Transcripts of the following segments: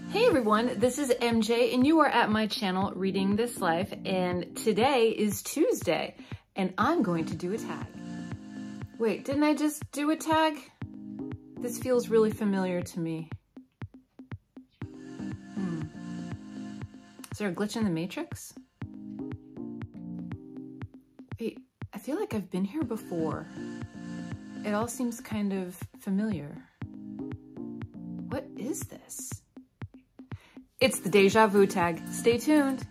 Hey everyone, this is MJ and you are at my channel Reading This Life, and today is Tuesday and I'm going to do a tag. Wait, didn't I just do a tag? This feels really familiar to me. Is there a glitch in the matrix? Wait, I feel like I've been here before. It all seems kind of familiar. What is this? It's the Deja Vu Tag. Stay tuned.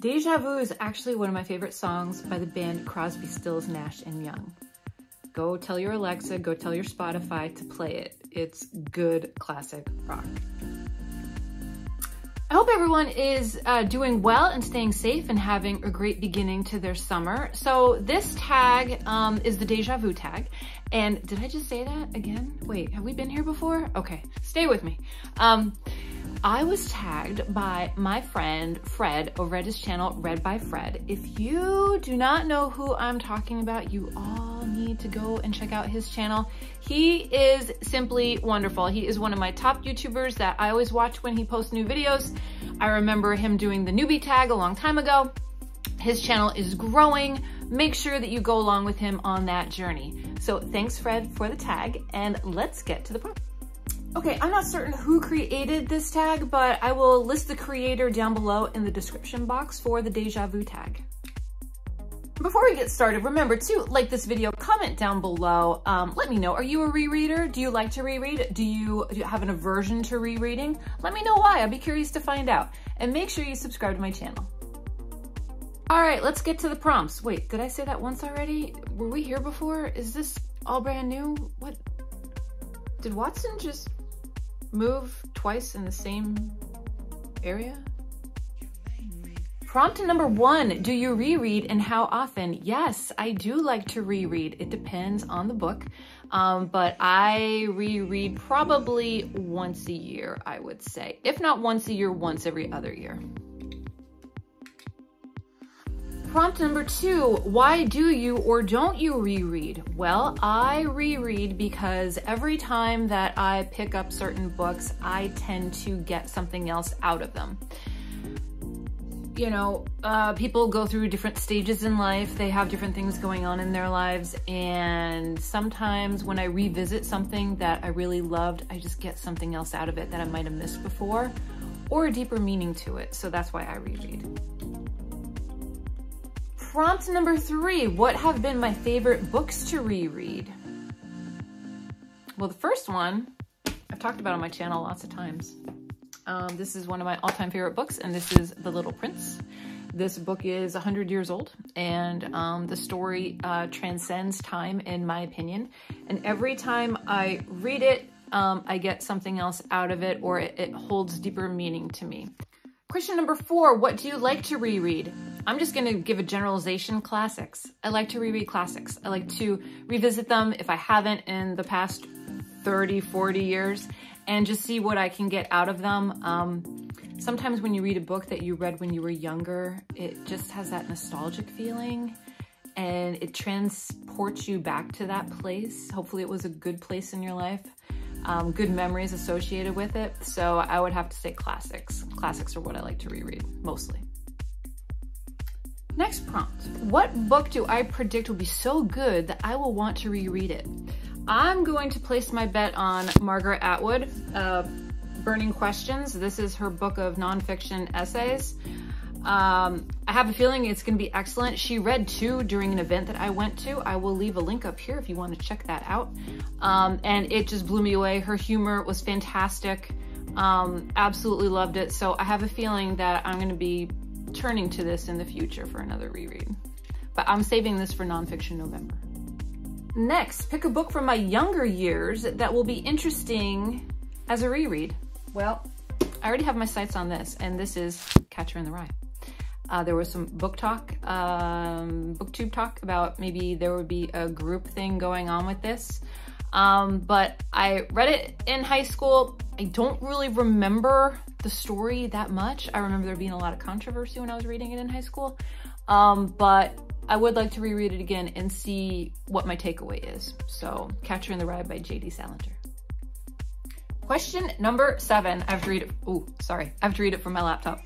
Deja Vu is actually one of my favorite songs by the band Crosby, Stills, Nash & Young. Go tell your Alexa, go tell your Spotify to play it. It's good classic rock. I hope everyone is doing well and staying safe and having a great beginning to their summer. So this tag is the Deja Vu Tag. And did I just say that again? Wait, have we been here before? Okay, stay with me. I was tagged by my friend Fred over at his channel, Read by Fred. If you do not know who I'm talking about, you all need to go and check out his channel. He is simply wonderful. He is one of my top YouTubers that I always watch when he posts new videos. I remember him doing the newbie tag a long time ago. His channel is growing. Make sure that you go along with him on that journey. So thanks, Fred, for the tag, and let's get to the prompt. Okay, I'm not certain who created this tag, but I will list the creator down below in the description box for the Deja Vu Tag. Before we get started, remember to like this video, comment down below. Let me know, are you a rereader? Do you like to reread? Do you have an aversion to rereading? Let me know why, I'll be curious to find out. And make sure you subscribe to my channel. All right, let's get to the prompts. Wait, did I say that once already? Were we here before? Is this all brand new? What? Did Watson just move twice in the same area? Prompt number 1, do you reread and how often? Yes, I do like to reread. It depends on the book, but I reread probably once a year, I would say. If not once a year, once every other year. Prompt number 2, why do you or don't you reread? Well, I reread because every time that I pick up certain books, I tend to get something else out of them. You know, people go through different stages in life. They have different things going on in their lives. And sometimes when I revisit something that I really loved, I just get something else out of it that I might have missed before, or a deeper meaning to it. So that's why I reread. Prompt number 3, what have been my favorite books to reread? Well, the first one I've talked about on my channel lots of times. This is one of my all-time favorite books, and this is The Little Prince. This book is 100 years old, and the story transcends time, in my opinion. And every time I read it, I get something else out of it, or it holds deeper meaning to me. Question number 4, what do you like to reread? I'm just gonna give a generalization, classics. I like to reread classics. I like to revisit them if I haven't in the past 30, 40 years, and just see what I can get out of them. Sometimes when you read a book that you read when you were younger, it just has that nostalgic feeling and it transports you back to that place. Hopefully it was a good place in your life. Good memories associated with it. So I would have to say classics. Classics are what I like to reread, mostly. Next prompt, what book do I predict will be so good that I will want to reread it? I'm going to place my bet on Margaret Atwood, Burning Questions. This is her book of nonfiction essays. I have a feeling it's going to be excellent. She read 2 during an event that I went to. I will leave a link up here if you want to check that out. And it just blew me away. Her humor was fantastic. Absolutely loved it. So I have a feeling that I'm going to be turning to this in the future for another reread. But I'm saving this for Nonfiction November. Next, pick a book from my younger years that will be interesting as a reread. Well, I already have my sights on this, and this is Catcher in the Rye. There was some book talk, Booktube talk about maybe there would be a group thing going on with this. But I read it in high school. I don't really remember the story that much. I remember there being a lot of controversy when I was reading it in high school. But I would like to reread it again and see what my takeaway is. So Catcher in the Rye by J.D. Salinger. Question number 7. I have to read it. Oh, sorry. I have to read it from my laptop.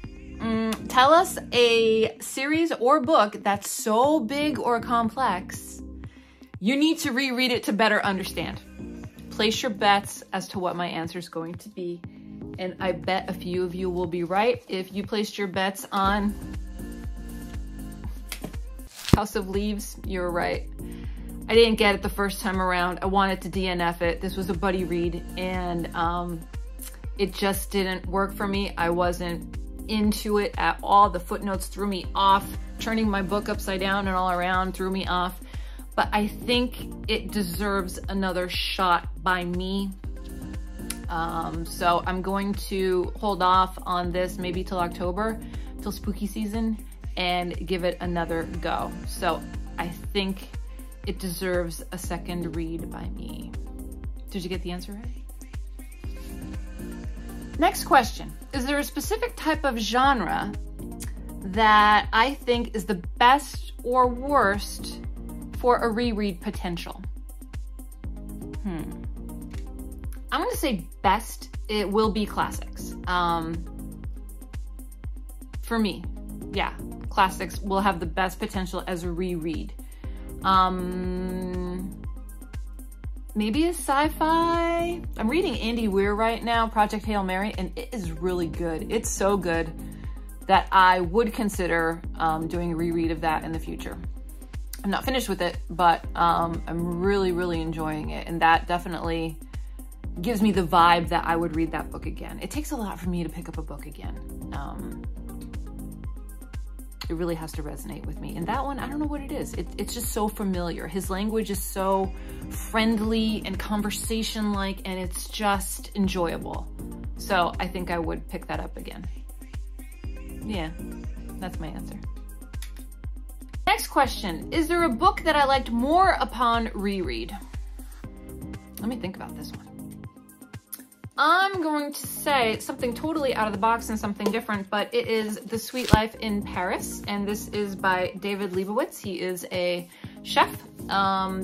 Tell us a series or book that's so big or complex, you need to reread it to better understand. Place your bets as to what my answer is going to be. And I bet a few of you will be right. If you placed your bets on House of Leaves, you're right. I didn't get it the first time around. I wanted to DNF it. This was a buddy read, and it just didn't work for me. I wasn't into it at all. The footnotes threw me off. Turning my book upside down and all around threw me off. But I think it deserves another shot by me. So I'm going to hold off on this maybe till October, till spooky season, and give it another go. So I think it deserves a second read by me. Did you get the answer right? Next question. Is there a specific type of genre that I think is the best or worst for a reread potential? I'm gonna say best. It will be classics. For me, yeah, classics will have the best potential as a reread. Maybe a sci-fi. I'm reading Andy Weir right now, Project Hail Mary, and it is really good. It's so good that I would consider doing a reread of that in the future. I'm not finished with it, but I'm really, really enjoying it. And that definitely gives me the vibe that I would read that book again. It takes a lot for me to pick up a book again. It really has to resonate with me. And that one, I don't know what it is. It's just so familiar. His language is so friendly and conversation-like, and it's just enjoyable. So I think I would pick that up again. Yeah, that's my answer. Next question. Is there a book that I liked more upon reread? Let me think about this one. I'm going to say something totally out of the box and something different, but it is The Sweet Life in Paris, and this is by David Leibowitz. He is a chef.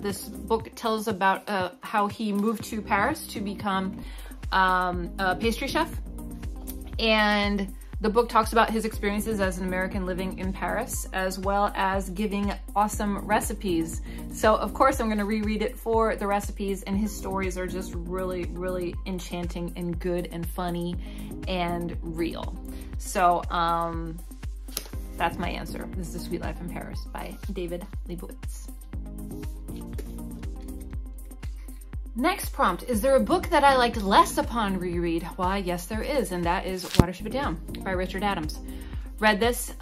This book tells about how he moved to Paris to become a pastry chef, and the book talks about his experiences as an American living in Paris, as well as giving awesome recipes. So of course I'm gonna reread it for the recipes, and his stories are just really, really enchanting and good and funny and real. So that's my answer. This is The Sweet Life in Paris by David Leibowitz. Next prompt, is there a book that I liked less upon reread? Why, yes there is, and that is Watership It Down by Richard Adams. Read this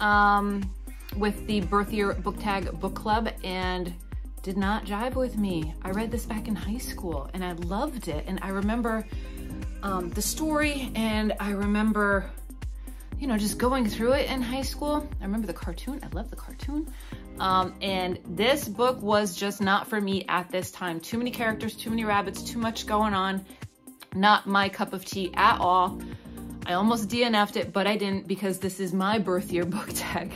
with the Birth Year Book Tag book club and did not jive with me. I read this back in high school and I loved it, and I remember the story, and I remember, you know, just going through it in high school. I remember the cartoon, I love the cartoon. And this book was just not for me at this time. Too many characters, too many rabbits, too much going on. Not my cup of tea at all. I almost DNF'd it, but I didn't, because this is my birth year book tag.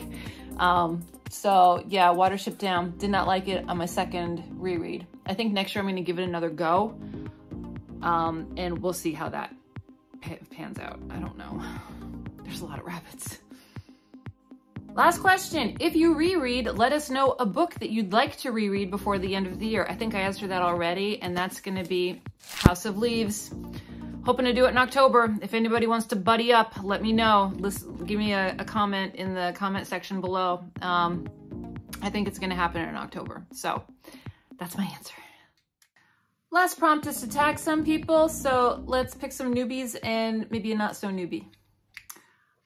So yeah, Watership Down, did not like it on my second reread. I think next year I'm gonna give it another go. And we'll see how that pans out. I don't know. There's a lot of rabbits. Last question. If you reread, let us know a book that you'd like to reread before the end of the year. I think I answered that already, and that's gonna be House of Leaves. Hoping to do it in October. If anybody wants to buddy up, let me know. Give me a comment in the comment section below. I think it's gonna happen in October. So that's my answer. Last prompt is to tag some people. So let's pick some newbies and maybe a not so newbie.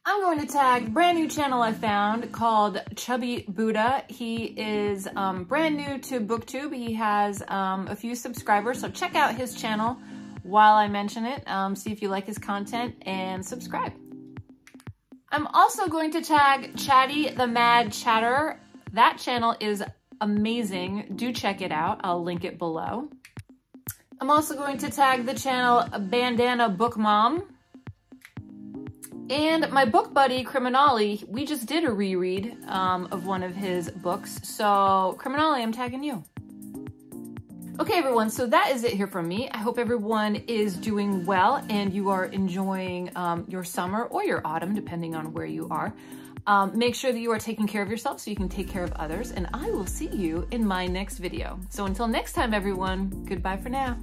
I'm going to tag a brand new channel I found called Chubby Buddha. He is brand new to Booktube. He has a few subscribers, so check out his channel while I mention it. See if you like his content and subscribe. I'm also going to tag Chatty the Mad Chatter. That channel is amazing. Do check it out. I'll link it below. I'm also going to tag the channel Bandana Book Mom. And my book buddy, Criminali, we just did a reread of one of his books. So, Criminali, I'm tagging you. Okay, everyone, so that is it here from me. I hope everyone is doing well and you are enjoying your summer or your autumn, depending on where you are. Make sure that you are taking care of yourself so you can take care of others, and I will see you in my next video. So until next time, everyone, goodbye for now.